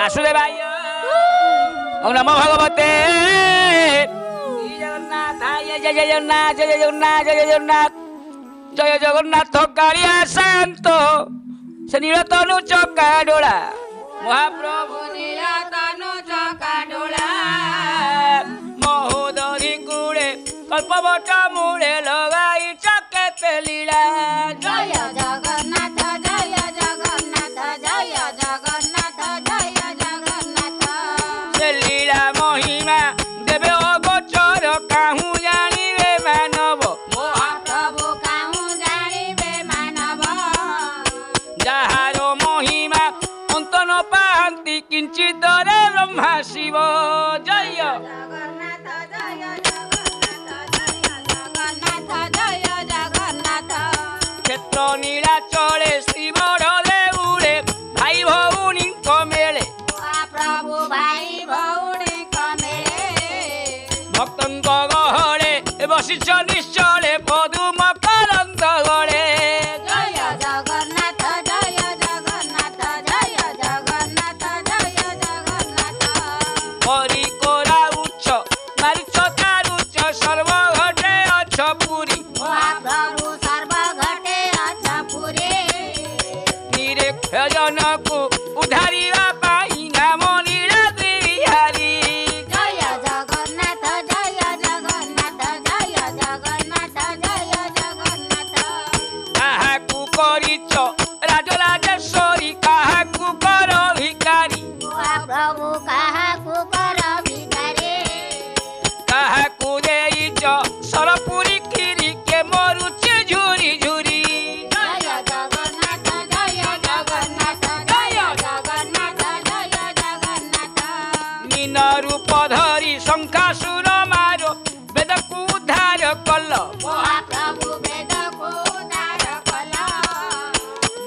वासुदेवाय ओम नमो भगवते जगन्नाथाय जय जगन्नाथ जय जगन्नाथ जय जगन्नाथ जय जगन्नाथ कालिया शांत से नीलतनु चका डोला महाप्रभु नीलतनु चका डोला महोदरी कूड़े कल्पवट मूले लगाई चके पेलीला जय जगन्नाथ जय जगन्नाथ जय जगन्नाथ जय जगन्नाथ से लीला महिमा देवे अगोचर काहू जानिबे मानव महाप्रभु काहू जानिबे मानव जाहारो महिमा अंत न पाहन्ति किंचित रे ब्रह्मा शिव जय जगन्नाथ जय जगन्नाथ जय जगन्नाथ क्षेत्र नीलाचले श्री बड़ देउरे भाई भौणी मेले महाप्रभु भाई भौणी कमेले भक्तंग गहले बसिछ निश्चले पदुम करंद गले जय जगन्नाथ जय जगन्नाथ जय जगन्नाथ जय जगन्नाथ हरि कोरा उच्च मारिच तारुच सर्व घटे अछ पुरी महाप्रभु सर्व घटे अच्छा पुरे निरेक्ष जनकु उधारिवा पाई नाम नीलाद्रि बिहारी जय जगन्नाथ जय जगन्नाथ जय जगन्नाथ जय जगन्नाथ काहाकु करिच राजराजेश्वरी काहाकु कर भिकारी महाप्रभु काहाकु कर भिखारी काहाकु देइच सरपुरी खीरी के मरुचे झुरी झुरी जय जगन्नाथ जय जगन्नाथ जय जगन्नाथ जय जगन्नाथ मीन रूप धरी शंखासुर मारो वेदकु उद्धार कल महाप्रभु वेदको उद्धार कल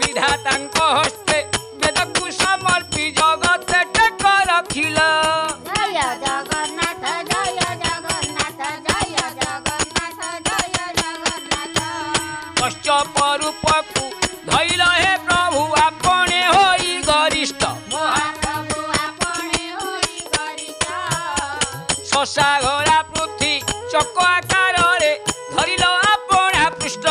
विधातांक हस्ते वेदकु समर्पी जगत टेक रखिल जय जगन्नाथ जय जगन्नाथ जय जगन्नाथ जय जगन्नाथ कश्यप रूपकु धैल हे प्रभु आपणे होई गरिष्ठ महाप्रभु आपणे होई गरिष्ठ शशाघरा पृथ्वी चक आकार रे धरिल आपणा पृष्ठ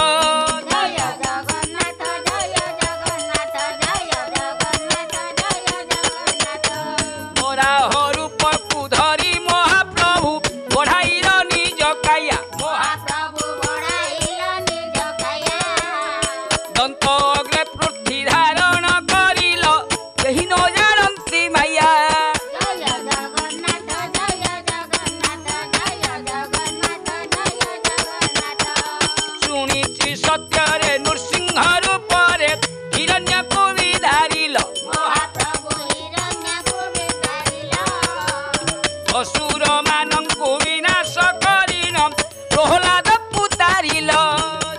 जय जगन्नाथ जय जगन्नाथ जय जगन्नाथ जय जगन्नाथ मोराह रूपकु धरी महाप्रभु बढ़ाइल निज काया महाप्रभु बढाइल निज काया दंत अग्रे पृथ्वी धारण करिल केहि न जानन्ति माया जय जगन्नाथ जय जगन्नाथ जय जगन्नाथ जय जगन्नाथ शुणिछि सत्यरे नृसिंह रूपरे हिरण्यकु विधारिल महाप्रभु हिरण्यको विधारिल असुर मानंकु विनाश करिन प्रह्लाद पुतारिल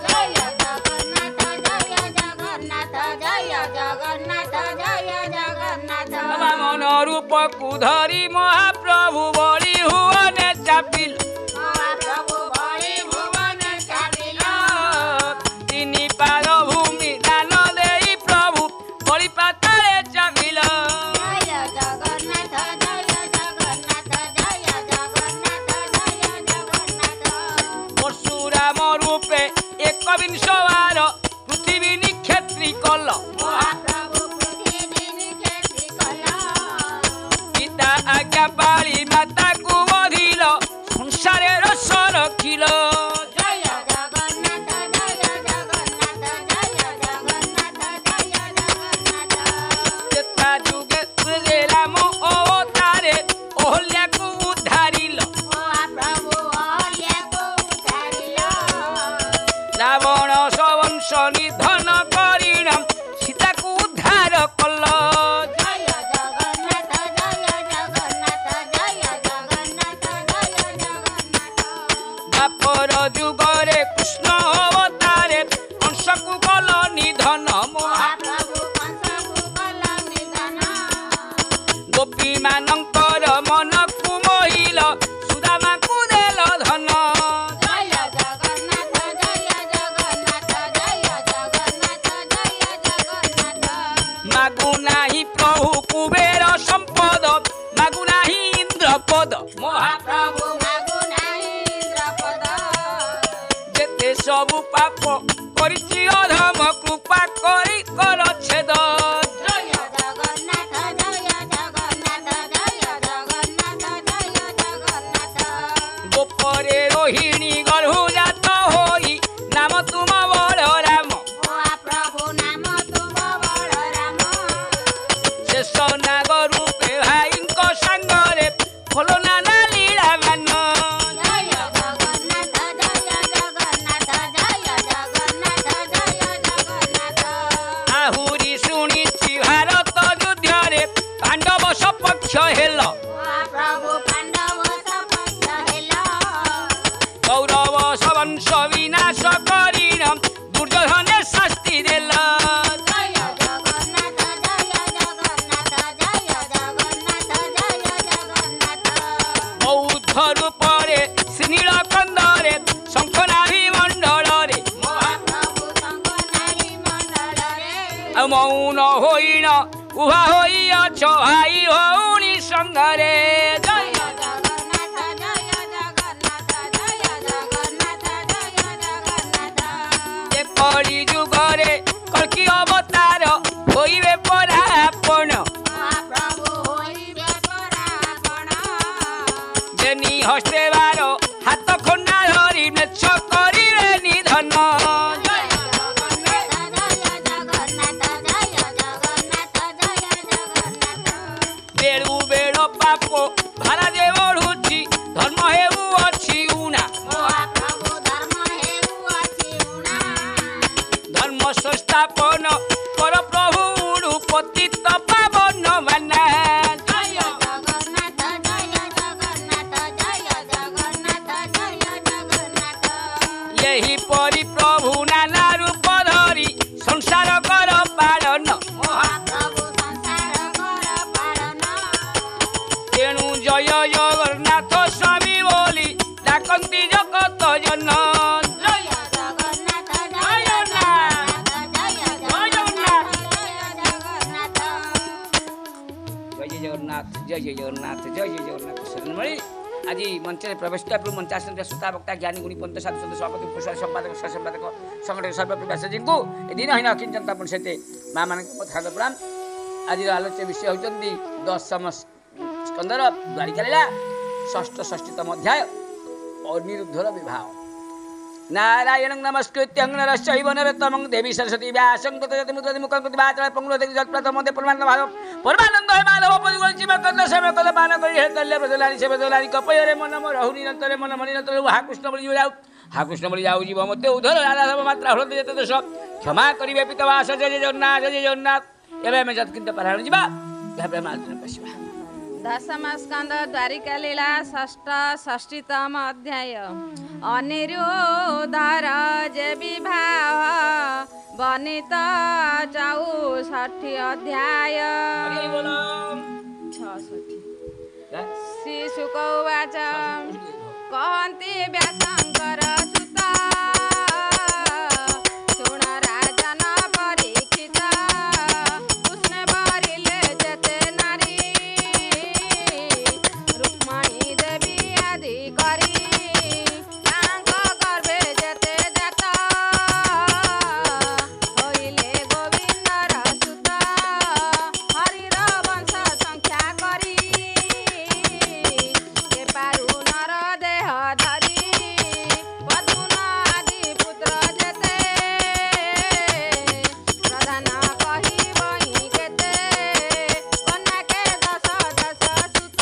जय जगन्नाथ जय जगन्नाथ जय जगन्नाथ जय जगन्नाथ वामन रूपकु धरि महाप्रभु बलि हुअने चापिल महाप्रभु बलि भुवन चापिल तिनि पाद भूमि दान देई प्रभु बलि पाताले चापिल जय जगन्नाथ जय जगन्नाथ जय जगन्नाथ जय जगन्नाथ परशुराम रूपे एकविंश वार पृथ्वी निक्षेत्री कल महाप्रभु पृथ्वी निक्षेत्री कल पिता आज्ञा पाळी माता को बधिल संसारे रस रखिल जय जगन्नाथ जय जगन्नाथ जय जगन्नाथ जय जगन्नाथ तेता जुगे तुझे राम अवतारे ओहल्या को उद्धारिल महाप्रभु अहल्याको उद्धारिल रावण सवंश निधन करिण सीता को उद्धार कल जय जगन्नाथ जय जगन्नाथ जय जगन्नाथ जय जगन्नाथ द्वापर जुगरे कृष्ण अवतारे कंस को कल निधन महाप्रभु कंसको कल निधन गोपी मानंकर मन को मोहिल सुदामा को देल धन जय जगन्नाथ जय जगन्नाथ जय जगन्नाथ जय जगन्नाथ मागु नाही प्रभु कुबेर संपद हेल महाप्रभु पाण्डव सपक्ष हेल कौरव सवंश विनाश करिन दुर्योधने शास्ति देल जय जगन्नाथ जय जगन्नाथ जय जगन्नाथ जय जगन्नाथ बौद्ध रूपरे श्रीनीलकंदरे शंखनारी मंडलरे महाप्रभु शंखनारी मण्डलरे मौन होइन उभा होइछ हाई हौनी संगरे जय जगन्नाथ जय जगन्नाथ जय जगन्नाथ जय जगन्नाथ कली जुगरे कल्कि अवतार होइबे परापण महाप्रभु होइबे परापण जेनी हस्ते बार हाथ खंडा धरी मेछ करिबे निधन जय जगन्नाथ जय जगन्नाथ जय जगन्नाथ जय जगन्नाथ बेळु बेळ पाप भारा जे बढुछि धर्म हेउ अछि उना महाप्रभु धर्म हेउ अछि उना धर्म संस्थापन कर प्रभु पतित पावन माना जय जगन्नाथ जय जगन्नाथ जय जगन्नाथ जय जगन्नाथ यही परि प्रभु नाना रूप धरी संसार कर पालन महाप्रभु संसार कर पालन तेणु जय जगन्नाथ स्वामी बोली डाकन्ति जगत जन जय जगन्नाथ जय जगन्नाथ जय जगन्नाथ जय जगन्नाथ जय जगन्नाथ जय जगन्नाथ जय जगन्नाथ शरणमणि आज मंच में प्रवेश पूर्व मंचासन श्रोता वक्ता ज्ञानी गुणी पंत साधु संत सभापति पुष्प संपादक सहसंपादक संगठन सर्वप्रिय व्यासजी को दिन हिन अकिंचन तपन से माँ मान पथाद प्रणाम आज आलोच्य विषय होती 10 स्कंदर द्वारिका लीला 6ष्ठ 6ष्ठतम अध्याय अनिरुद्धर विवाह नारायण नमस्कृत्य नरश्चैव नरोत्तमं देवी सरस्वती व्यासं ततो यति मुद्रति मुखं कृति वाचाल पंगुलति जत्प्रथम मध्य परमानंद भाव परमानंद है माधव पदिगुण शिव कंद समय कद पान करि हे तल्य प्रजलानि से प्रजलानि कपयरे मन म रहु निरंतर मन मणि निरंतर हा कृष्ण बलि जाऊ हा कृष्ण बलि जाऊ जीव मते उधर राधा सब मात्रा हृदय जत दोष क्षमा करिवे पितवास जय जगन्नाथ जय जगन्नाथ एबे में जतकिंत पारायण जीवा यह प्रेमार्जन पशिवा दशम स्कंद द्वारिका लीला 6ष्ठ 6ष्ठतम अध्याय अनिरुद्धर जे विवाह बनित 64 अध्याय हरि बोलो 66 श्री शुक उवाच कहन्ति व्यासङ्कर सुत शुण राजन परीक्षित कृष्ण बरिले जेते नारी रुक्मणी देवी आदि करी ताଙ୍କ गर्भे जेते जात होइले गोविन्दर सुत हरिर वंश संख्या करी के पारु नर देह धरी पदुन आदि पुत्र जेते प्रधान कही बही केते कन्या के 10 सुत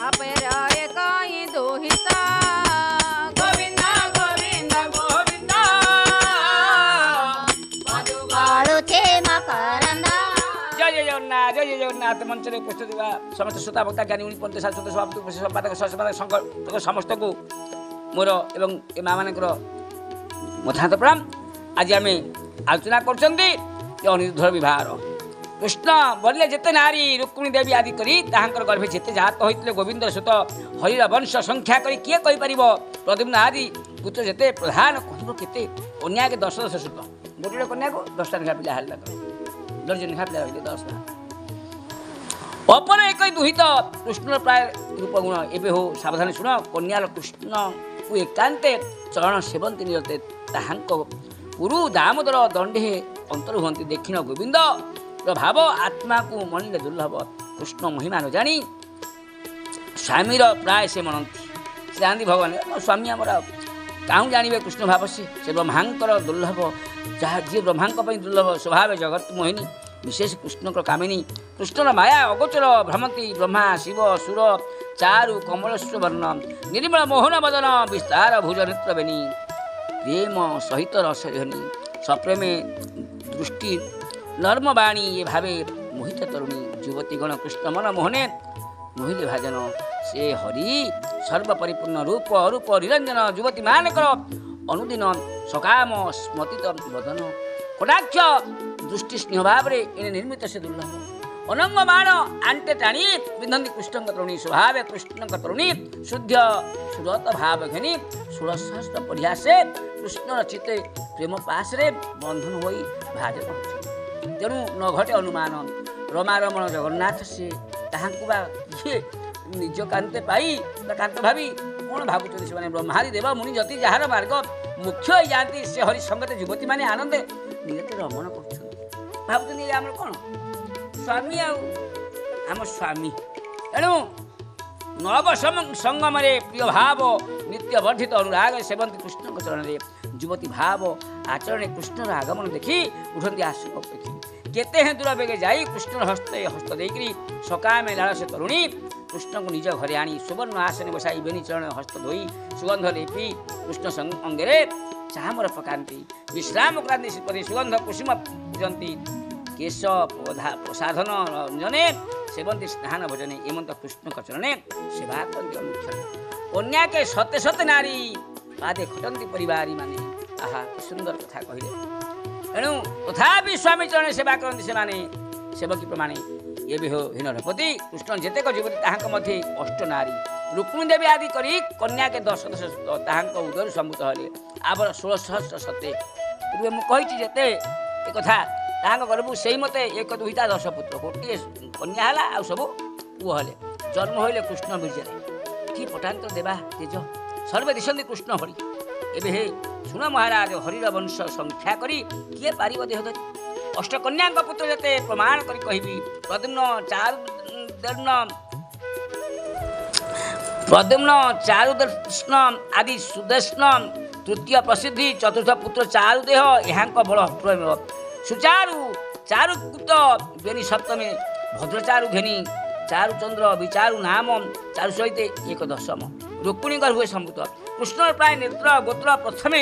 अपेर एक ही दुहित गोविंद गोविंद गोविंद बलुथे मकरंद जय जगन्नाथ मंच में उपस्थित हुआ समस्त श्रोता वक्ता ज्ञानी गुणी पंत साधु संत सभापति पुष्प संपादक सहसंपादक संगठन समस्त को मोर एवं ए माँ मानकर मथात प्रणाम आज आम आलोचना कर अनिरुद्धर विवाह कृष्ण बोले जेते नारी रुक्मिणी देवी आदि करी ताहांकर गर्भे जेते जात होइतले गोविंद सुत हरिर वंश संख्या करी किए कहि परिबो प्रद्युम्न आदि पुत्र जेते प्रधान कहबो केते कन्या के 10 सुत गोटे कन्या को 10 टा पिला हाल दर्जन लिखा पिला 10 अपन एक दुहित कृष्ण प्राय रूप गुण एवं हो सावधान शुण कन्यार कृष्ण को एकांते चरण सेवंती निरते ताहांक पुरु दामोदर दंडे अंतर हुंती देखिन गोविंद भाव आत्मा को मन दुर्लभ कृष्ण महिमा न जानी स्वामीर प्राय से मनती से आंदी भगवान मो स्वामी आमर काहू जानवे कृष्ण भाव से ब्रह्मांकर दुर्लभ जहाँ जी ब्रह्मांक दुर्लभ स्वभाव जगत मोहिनी विशेष कृष्ण कामिनी कृष्ण माया अगोचर भ्रमती ब्रह्मा शिव सुर चारु कमलस्व वर्ण निर्मल मोहन वदन विस्तार भुज नेत्र बेनी प्रेम सहित रसनी सप्रेमे दृष्टि नर्मवाणी ये भावे मोहित तरुणी ଯୁବତୀଗଣ କୃଷ୍ଣ ମନ ମୋହନେ ମୋହିଲେ ଭାଜନ ସେ ହରି ସର୍ବପରିପୂର୍ଣ୍ଣ ରୂପ ଅରୂପ ନିରଞ୍ଜନ ଯୁବତୀମାନଙ୍କର ଅନୁଦିନ ସକାମ ସ୍ମତିତ ବଦନ କଟାକ୍ଷ ଦୃଷ୍ଟି ସ୍ନେହ ଭାବରେ ଏନେ ନିର୍ମିତ ସେ ଦୁର୍ଲଭ ଅନଙ୍ଗ ବାଣ ଆଣ୍ଟେ ଟାଣି ପିନ୍ଧନ୍ତି କୃଷ୍ଣଙ୍କ ତରୁଣୀ ସ୍ୱଭାବେ କୃଷ୍ଣଙ୍କ ତରୁଣୀ ଶୁଦ୍ଧ ସୁରତ ଭାବ ଘେନି 16 ପଢ଼ିଆସେ କୃଷ୍ଣର ଚିତ୍ତେ ପ୍ରେମ ପାଶରେ ବନ୍ଧନ ହୋଇ ଭାଜନ ହେଉଛନ୍ତି। ତେଣୁ ନ ଘଟେ ଅନୁମାନ ରମା ରମଣ ଜଗନ୍ନାଥ ସେ ତାହାଙ୍କୁ ବା କିଏ ନିଜ କାନ୍ତେ ପାଇ ବା କାନ୍ତ ଭାବି କ'ଣ ଭାବୁଛନ୍ତି ସେମାନେ ବ୍ରହ୍ମାଦି ଦେବ ମୁନି ଯତି ଯାହାର ମାର୍ଗ ମୁଖ୍ୟ ହେଇଯାଆନ୍ତି ସେ ହରି ସଙ୍ଗତେ ଯୁବତୀମାନେ ଆନନ୍ଦେ ନିରତେ ରମଣ କରୁଛନ୍ତି ଭାବୁଛନ୍ତି ଏ ଆମର କ'ଣ ସ୍ୱାମୀ ଆଉ ଆମ ସ୍ୱାମୀ। ତେଣୁ ନବ ସଙ୍ଗମରେ ପ୍ରିୟ ଭାବ ନିତ୍ୟ ବର୍ଦ୍ଧିତ ଅନୁରାଗ ସେବନ୍ତୀ କୃଷ୍ଣଙ୍କ ଚରଣରେ ଯୁବତୀ ଭାବ ଆଚରଣରେ କୃଷ୍ଣର ଆଗମନ ଦେଖି ଉଠନ୍ତି ଆଶୁକ ଦେଖି କେତେ ହେ ଦୂର ବେগে ଯାଇ କୃଷ୍ଣର ହସ୍ତ ଦେଇକରି ସକାମେ ଲାଳସେ ତରୁଣୀ କୃଷ୍ଣଙ୍କୁ ନିଜ ଘରେ ଆଣି ସୁବର୍ଣ୍ଣ ଆସନେ ବସାଇ ବେନି ଚରଣ ହସ୍ତ ଧୋଇ ସୁଗନ୍ଧ ଲେପି କୃଷ୍ଣ ଅଙ୍ଗରେ ଚାମର ପକାନ୍ତି ବିଶ୍ରାମ କରାନ୍ତି ଶ୍ରୀପତି ସୁଗନ୍ଧ କୁସୁମ ପୂଜନ୍ତି କେଶ ପ୍ରସାଧନ ରଞ୍ଜନେ ସେବନ୍ତୀ ସ୍ନାନ ଭଜନେ ଏମନ୍ତ କୃଷ୍ଣଙ୍କ ଚରଣେ ସେବା କରନ୍ତି ଅନୁକ୍ଷଣେ କନ୍ୟାକେ ସତେ ସତେ ନାରୀ ପାଦେ ଖଟନ୍ତି ପରିବାରୀ ମାନେ ଆହା କି ସୁନ୍ଦର କଥା କହିଲେ। ତେଣୁ ତଥାପି ସ୍ୱାମୀ ଚରଣେ ସେବା କରନ୍ତି ସେମାନେ ସେବକୀ ପ୍ରମାଣେ ଏବେ ହୀନ ରୂପତି କୃଷ୍ଣ ଯେତେକ ଯୁବତୀ ତାହାଙ୍କ ମଧ୍ୟରେ ଅଷ୍ଟ ନାରୀ ରୁକ୍ମିଣୀ ଦେବୀ ଆଦି କରି କନ୍ୟାକେ 10 ତାହାଙ୍କ ଉଦୟରୁ ସମ୍ଭୂତ ହେଲେ ଆବର 16 ସତେ ପୂର୍ବେ ମୁଁ କହିଛି ଯେତେ ଏ କଥା ତାହାଙ୍କ ଗର୍ଭକୁ ସେଇ ମତେ 1 2 10 ପୁତ୍ର ଗୋଟିଏ କନ୍ୟା ହେଲା ଆଉ ସବୁ ପୁଅ ହେଲେ ଜନ୍ମ ହୋଇଲେ କୃଷ୍ଣ ବୀର୍ଯ୍ୟରେ କି ପଟାନ୍ତ ଦେବା ତେଜ ସର୍ବେ ଦିଶନ୍ତି କୃଷ୍ଣ ହରି ଏବେ ହେ ଶୁଣ ମହାରାଜ ହରିର ବଂଶ ସଂଖ୍ୟା କରି କିଏ ପାରିବ ଦେହ ଧରି ଅଷ୍ଟକନ୍ୟାଙ୍କ ପୁତ୍ର ଯେତେ ପ୍ରମାଣ କରି କହିବି ପ୍ରଦ୍ୟୁମ୍ନ ଚାରୁଦର୍ଶନ ଆଦି ସୁଦର୍ଶନ ତୃତୀୟ ପ୍ରସିଦ୍ଧି ଚତୁର୍ଥ ପୁତ୍ର ଚାରୁଦେହ ଏହାଙ୍କ ବଳ ପ୍ରମେୟ ସୁଚାରୁ ଚାରୁକୃତ ବେନି ସପ୍ତମେ ଭଦ୍ରଚାରୁ ଘେନି ଚାରୁଚନ୍ଦ୍ର ବିଚାରୁ ନାମ ଚାରୁ ସହିତ 1 ଦଶମ ରୁକ୍ମିଣୀ ଗର୍ଭେ ସମ୍ଭୂତ କୃଷ୍ଣର ପ୍ରାୟ ନେତ୍ର ଗୋତ୍ର ପ୍ରଥମେ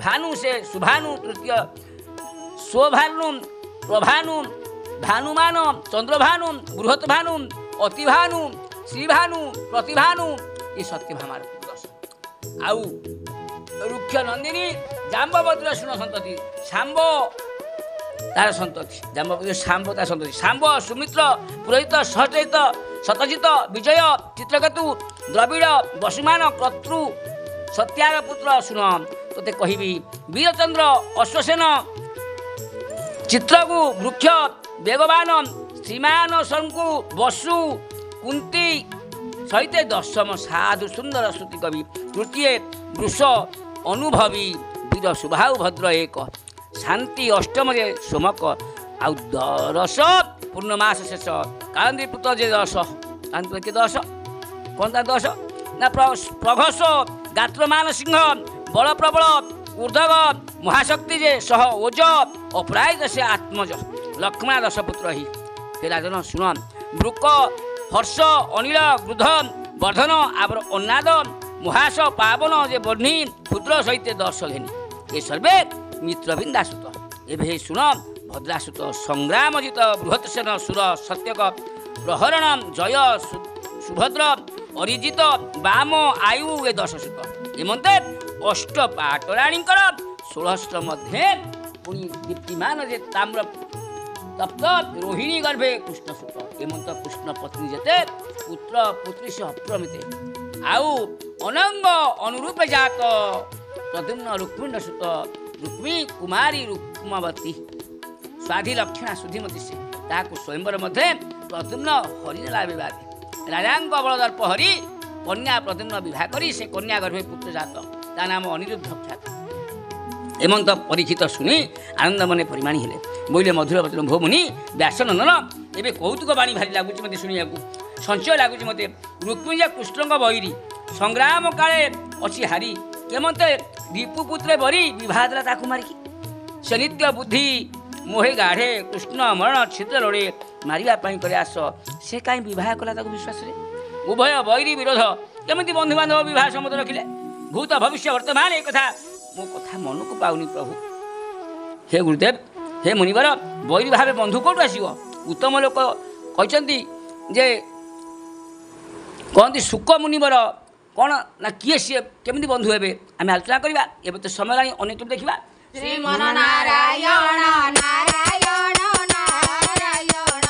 ଭାନୁ ସେ ସୁଭାନୁ ତୃତୀୟ ସ୍ୱଭାନୁ ପ୍ରଭାନୁ ଭାନୁମାନ ଚନ୍ଦ୍ରଭାନୁ ବୃହତ ଭାନୁ ଅତିଭାନୁ ଶ୍ରୀଭାନୁ ପ୍ରତିଭାନୁ ଏ ସତ୍ୟଭାମାର ଦଶ ଆଉ ରୁକ୍ଷ ନନ୍ଦିନୀ ଜାମ୍ବବତୀର ଶୁଣ ସନ୍ତତି ଶାମ୍ବ ତାର ସନ୍ତତି ଜାମ୍ବବତୀ ଶାମ୍ବ ତାର ସନ୍ତତି ଶାମ୍ବ ସୁମିତ୍ର ପୁରୋହିତ ସହଚରିତ ଶତଜିତ ବିଜୟ ଚିତ୍ରକେତୁ ଦ୍ରବିଡ଼ ବସୁମାନ କର୍ତ୍ତୃ ସତ୍ୟାର ପୁତ୍ର ଶୁଣ ତୋତେ କହିବି ବୀରଚନ୍ଦ୍ର ଅଶ୍ୱସେନ ଚିତ୍ରକୁ ବୃକ୍ଷ ବେଗବାନ ଶ୍ରୀମାନ ଶଙ୍କୁ ବସୁ କୁନ୍ତି ସହିତ ଦଶମ ସାଧୁ ସୁନ୍ଦର ଶ୍ରୁତି କବି ତୃତୀୟ ବୃଷ ଅନୁଭବୀ ବୀର ସୁଭାଉ ଭଦ୍ର 1 ଶାନ୍ତି ଅଷ୍ଟମରେ ସୋମକ ଆଉ 10 ପୂର୍ଣ୍ଣମାସ ଶେଷ କାଳନ୍ଦୀ ପୁତ୍ର ଯେ 10 କାଳନ୍ଦୀ କିଏ 10 କ'ଣ ତା 10 ନା ପ୍ରଘୋଷ ଗାତ୍ରମାନ ସିଂହ ବଳ ପ୍ରବଳ ଉର୍ଦ୍ଧବ ମହାଶକ୍ତି ଯେ ସହ ଓଜ ଅପରାଜିତ ସେ ଆତ୍ମଜ ଲକ୍ଷ୍ମଣ 10 ପୁତ୍ର ହି ହେ ରାଜନ ଶୁଣ ବୃକ ହର୍ଷ ଅନିଳ ଗୃଧ ବର୍ଦ୍ଧନ ଆବର ଅନାଦ ମହାସ ପାବନ ଯେ ବର୍ଣ୍ଣି କ୍ଷୁଦ୍ର ସହିତ 10 ଘେନି ଏ ସର୍ବେ ମିତ୍ରବିନ୍ଦାସୁତ ଏବେ ଶୁଣ ଭଦ୍ରାସୁତ ସଂଗ୍ରାମଜିତ ବୃହତ୍ସେନ ସୁର ସତ୍ୟକ ପ୍ରହରଣ ଜୟ ସୁଭଦ୍ର ଅରିଜିତ ବାମ ଆୟୁ ଏ 10 ସୁତ ଏମନ୍ତେ ଅଷ୍ଟ ପାଟରାଣୀଙ୍କର 16 ମଧ୍ୟରେ ପୁଣି ଦୀପ୍ତିମାନ ଯେ ତାମ୍ର ତପ୍ତ ରୋହିଣୀ ଗର୍ଭେ କୃଷ୍ଣ ସୁତ ଏମନ୍ତ କୃଷ୍ଣ ପତ୍ନୀ ଯେତେ ପୁତ୍ର ପୁତ୍ରୀ ସେ ଅପ୍ରମିତେ ଆଉ ଅନଙ୍ଗ ଅନୁରୂପେ ଜାତ ପ୍ରଦ୍ୟୁମ୍ନ ରୁକ୍ମିଣ୍ଡ ସୁତ ରୁକ୍ମୀ କୁମାରୀ ରୁକ୍ମବତୀ ସ୍ୱାଧୀ ଲକ୍ଷଣା ସୁଧୀମତୀ ସେ ତାହାକୁ ସ୍ୱୟଂବର ମଧ୍ୟରେ ପ୍ରଦ୍ୟୁମ୍ନ ହରିନେଲା ବିବାଦୀ ରାଜାଙ୍କ ବଳଦର୍ପ ହରି କନ୍ୟା ପ୍ରଦ୍ୟୁମ୍ନ ବିବାହ କରି ସେ କନ୍ୟା ଗର୍ଭେ ପୁତ୍ର ଜାତ ତା ନାମ ଅନିରୁଦ୍ଧ ଖ୍ୟାତ ଏମନ୍ତ ପରୀକ୍ଷିତ ଶୁଣି ଆନନ୍ଦ ମନେ ପରିମାଣୀ ହେଲେ ବୋଇଲେ ମଧୁର ବଚନ ଭୋ ମୁନି ବ୍ୟାସନନ୍ଦନ ଏବେ କୌତୁକ ବାଣୀ ଭାରି ଲାଗୁଛି ମୋତେ ଶୁଣିବାକୁ ସଞ୍ଚୟ ଲାଗୁଛି ମୋତେ ରୁକ୍ମିଣୀ କୃଷ୍ଣଙ୍କ ବୈରୀ ସଂଗ୍ରାମ କାଳେ ଅଛି ହାରି କେମନ୍ତେ ରିପୁପୁତ୍ରେ ବରି ବିବାହ ଦେଲା ତାକୁ ମାରିକି ସେ ନିତ୍ୟ ବୁଦ୍ଧି ମୋହେ ଗାଢ଼େ କୃଷ୍ଣ ମରଣ ଛିଦ୍ର ଲୋଡ଼େ ମାରିବା ପାଇଁ କରି ଆସ ସେ କାହିଁ ବିବାହ କଲା ତାକୁ ବିଶ୍ୱାସରେ ଉଭୟ ବୈରୀ ବିରୋଧ କେମିତି ବନ୍ଧୁବାନ୍ଧବ ବିବାହ ସମ୍ମତ ରଖିଲେ ଭୂତ ଭବିଷ୍ୟ ବର୍ତ୍ତମାନ ଏ କଥା ମୋ କଥା ମନକୁ ପାଉନି ପ୍ରଭୁ ହେ ଗୁରୁଦେବ ହେ ମୁନିବର ବୈରୀ ଭାବେ ବନ୍ଧୁ କେଉଁଠୁ ଆସିବ ଉତ୍ତମ ଲୋକ कहते जे कहती शुक मुनिवर कौन ना किए सी केमी बंधु हे आम आलोचना करवा एवं तो समय लानी अनेक देखा श्रीमन नारायण नारायण नारायण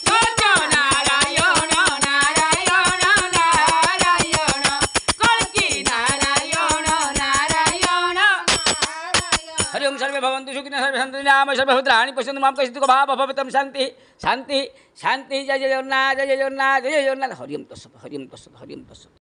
सच नारायण नारायण नारायण कल्की नारायण नारायण हरि ओम सर्वे भवन्तु सुखिनः सर्वे सन्तु निरामयाः सर्वे भद्राणि पश्यन्तु मां कश्चित् भावः भवतं शान्ति शान्ति शान्ति जय जय जगन्नाथ जय जय जगन्नाथ जय जय जगन्नाथ हरि ओम तत्सत् हरि ओम तत्सत् हरि ओम तत्सत्